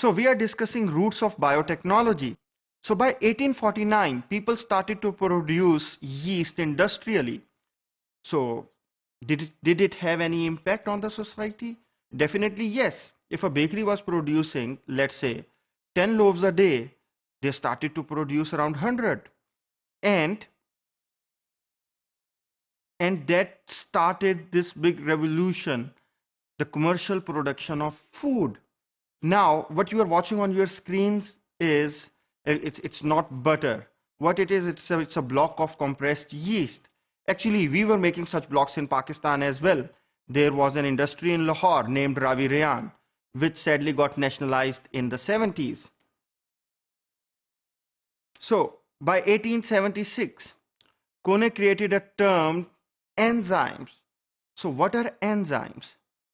So we are discussing roots of biotechnology. So by 1849, people started to produce yeast industrially. So did it have any impact on the society? Definitely yes. If a bakery was producing, let's say, 10 loaves a day, they started to produce around 100. And that started this big revolution, the commercial production of food. Now, what you are watching on your screens is, it's not butter. What it is, it's a block of compressed yeast. Actually, we were making such blocks in Pakistan as well. There was an industry in Lahore named Ravi Rayan, which sadly got nationalized in the 70s. So, by 1876, Kone created a term, enzymes. So what are enzymes?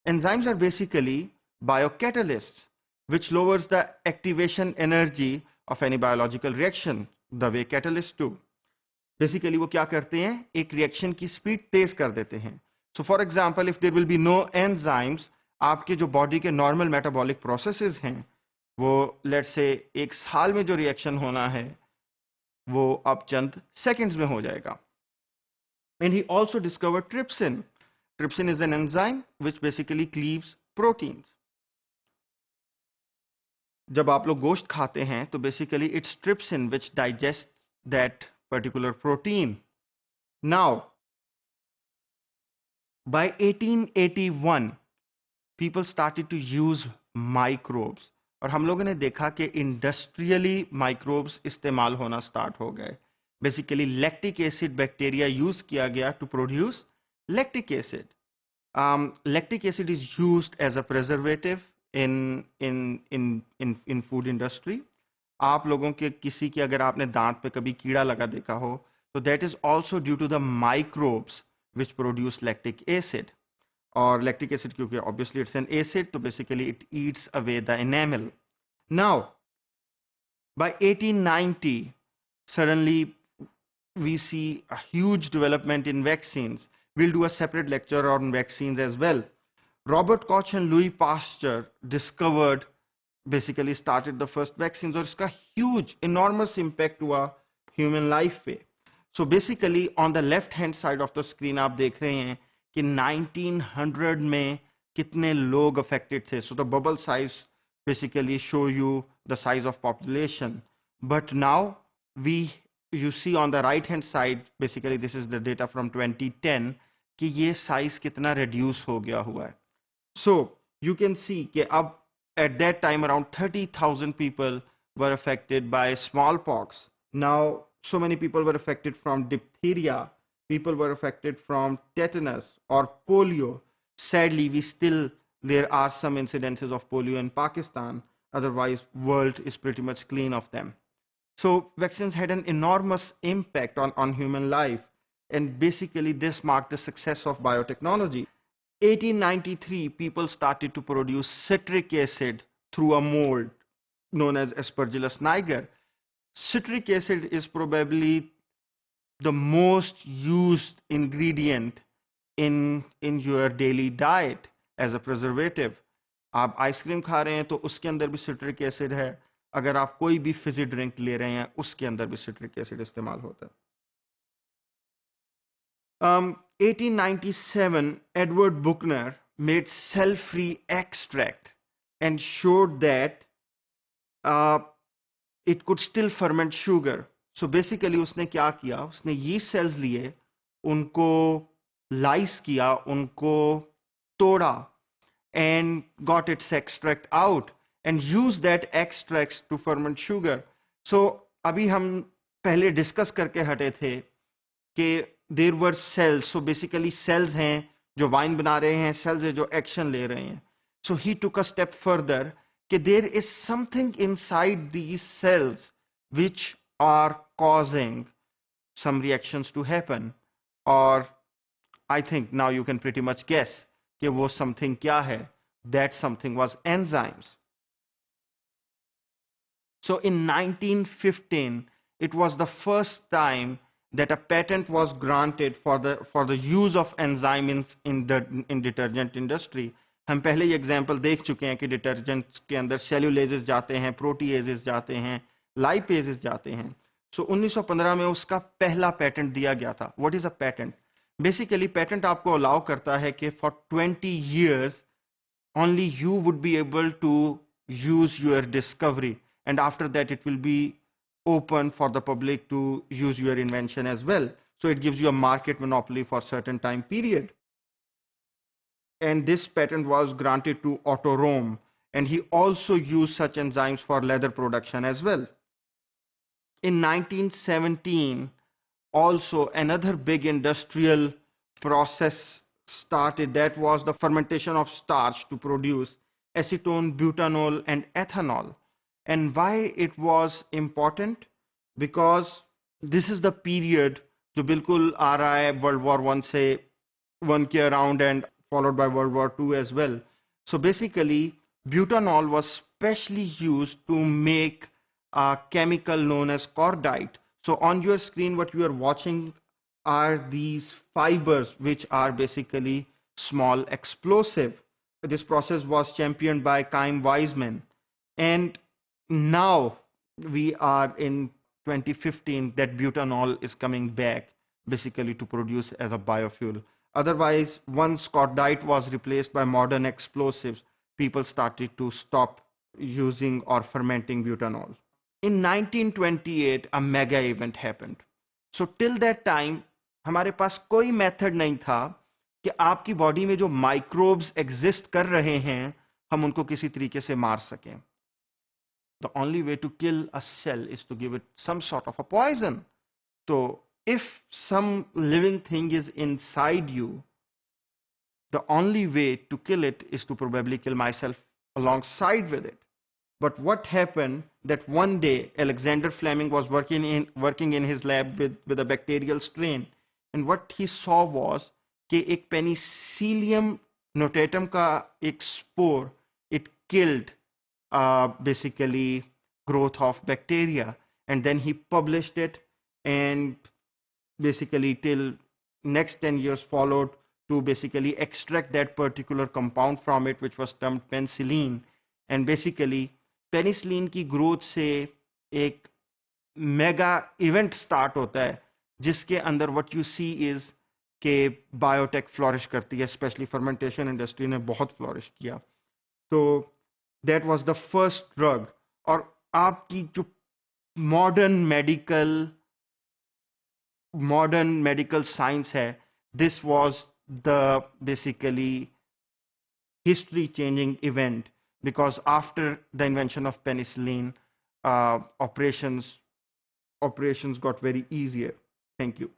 Enzymes are basically biocatalysts, which lowers the activation energy of any biological reaction, the way catalysts do. Basically वो क्या करते हैं, एक reaction की speed तेज कर देते हैं. So for example, if there will be no enzymes, आपके जो body के normal metabolic processes हैं, वो let's say एक साल में जो reaction होना है, वो अब चंद seconds में हो जाएगा. And he also discovered trypsin. Trypsin is an enzyme which basically cleaves proteins. जब आप लोग गोश्त खाते हैं तो basically it's trypsin which digests that particular protein. Now, by 1881, people started to use microbes. और हम लोगों ने देखा कि industrially microbes इस्तेमाल होना start हो गए. Basically, lactic acid bacteria use किया गया to produce lactic acid. Lactic acid is used as a preservative in food industry. आप लोगों के किसी के अगर आपने दांत पे कभी कीड़ा लगा देखा हो, तो that is also due to the microbes which produce lactic acid. और lactic acid क्योंकि obviously it's an acid, so basically it eats away the enamel. Now, by 1890, suddenly we see a huge development in vaccines. We'll do a separate lecture on vaccines as well. Robert Koch and Louis Pasteur discovered, basically started the first vaccines, और इसका huge, enormous impact हुआ human life पे. So basically on the left hand side of the screen आप देख रहे हैं कि 1900 में कितने लोग affected थे. So the bubble size basically show you the size of population. But now you see on the right hand side, basically this is the data from 2010, कि ये size कितना reduce हो गया हुआ है. So you can see कि अब at that time around 30,000 people were affected by smallpox. Now so many people were affected from diphtheria, people were affected from tetanus or polio. Sadly, there are some incidences of polio in Pakistan. Otherwise, world is pretty much clean of them. So vaccines had an enormous impact on human life, and basically this marked the success of biotechnology. 1893, people started to produce citric acid through a mold known as Aspergillus niger. Citric acid is probably the most used ingredient in your daily diet as a preservative. आप ice cream खा रहे हैं तो उसके अंदर भी citric acid है. अगर आप कोई भी fizzy drink ले रहे हैं उसके अंदर भी citric acid इस्तेमाल होता है. 1897, Edward Buchner made cell-free extract and showed that it could still ferment sugar. So basically उसने क्या किया, उसने yeast cells लिए, उनको lyse किया, उनको तोड़ा and got its extract out and used that extracts to ferment sugar. So अभी हम पहले discuss करके हटे थे कि there were cells. So basically cells हैं जो wine बना रहे हैं, cells हैं जो action ले रहे हैं. So he took a step further कि there is something inside these cells which are causing some reactions to happen. Or I think now you can pretty much guess कि वो something क्या है. That something was enzymes. So in 1915, it was the first time that a patent was granted for the use of enzymes in detergent industry. हम पहले ही example देख चुके हैं कि डिटर्जेंट्स के अंदर सेल्यूलेजेस जाते हैं, प्रोटीएजेस जाते हैं, लाइपेजेस जाते हैं। सो 1915 में उसका पहला पेटेंट दिया गया था। What is a patent? Basically patent आपको अलाउ करता है कि for 20 years only you would be able to use your discovery, and after that it will be open for the public to use your invention as well. So it gives you a market monopoly for certain time period. And this patent was granted to Otto Röhm, and he also used such enzymes for leather production as well. In 1917, also another big industrial process started. That was the fermentation of starch to produce acetone, butanol, and ethanol. And why it was important? Because this is the period जो बिल्कुल आ रहा है world war one से one के around and followed by World War II as well. So basically, butanol was specially used to make a chemical known as cordite. So on your screen, what you are watching are these fibers, which are basically small explosive. This process was championed by Chaim Weizmann. And now we are in 2015 that butanol is coming back basically to produce as a biofuel. Otherwise, once cordite was replaced by modern explosives, people started to stop using or fermenting butanol. In 1928, a mega event happened. So till that time, हमारे पास कोई method नहीं था कि आपकी body में जो microbes exist कर रहे हैं हम उनको किसी तरीके से मार सकें. The only way to kill a cell is to give it some sort of a poison. So if some living thing is inside you, the only way to kill it is to probably kill myself alongside with it. But what happened that one day Alexander Fleming was working in his lab with a bacterial strain, and what he saw was कि एक Penicillium notatum का एक spore, it killed basically growth of bacteria, and then he published it, and basically till next 10 years followed to basically extract that particular compound from it, which was termed penicillin. And basically penicillin की growth से एक mega event start होता है जिसके अंदर what you see is कि biotech flourish करती है, स्पेशली फर्मेंटेशन इंडस्ट्री ने बहुत फ्लोरिश किया. तो that was the first drug. और आपकी जो मॉडर्न मेडिकल साइंस है, this was the basically history changing event, because after the invention of penicillin, operations got very easier. Thank you.